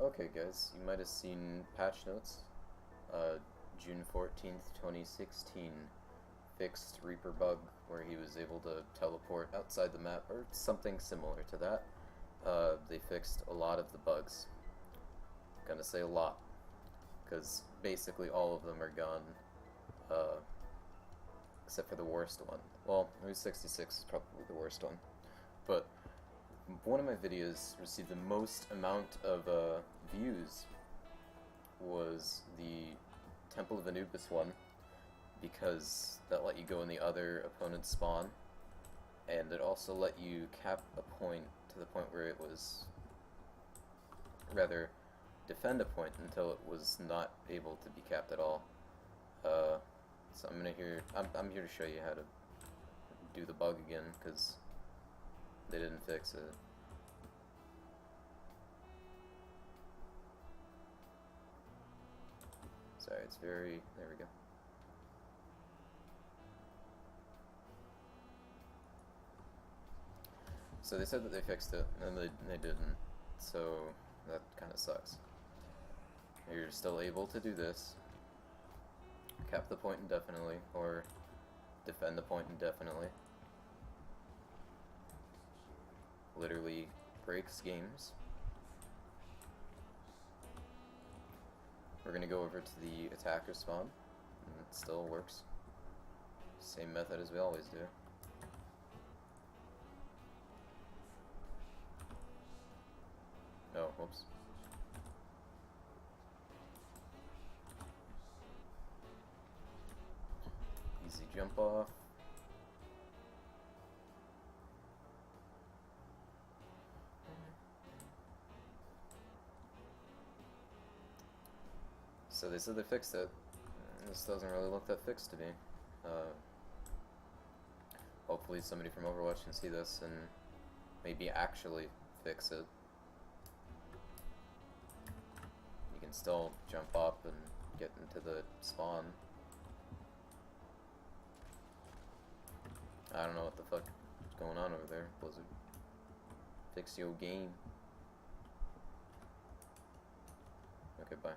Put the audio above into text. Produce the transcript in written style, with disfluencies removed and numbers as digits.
Okay guys, you might have seen patch notes. June 14th, 2016 fixed Reaper bug where he was able to teleport outside the map, or something similar to that. They fixed a lot of the bugs. I'm gonna say a lot, because basically all of them are gone, except for the worst one. Well, Route 66 is probably the worst one. But one of my videos received the most amount of views was the Temple of Anubis one, because that let you go in the other opponent's spawn, and it also let you cap a point to the point where it was, rather, defend a point until it was not able to be capped at all. So I'm here to show you how to do the bug again, because they didn't fix it. Sorry, it's very... there we go. So they said that they fixed it, and they didn't, so that kind of sucks. You're still able to do this. Cap the point indefinitely, or defend the point indefinitely. Literally breaks games. We're gonna go over to the attacker spawn, and it still works. Same method as we always do. Oh, whoops. Easy jump off. So they said they fixed it. This doesn't really look that fixed to me. Hopefully somebody from Overwatch can see this and maybe actually fix it. You can still jump up and get into the spawn. I don't know what the fuck is going on over there, Blizzard. Fix your game. Okay, bye.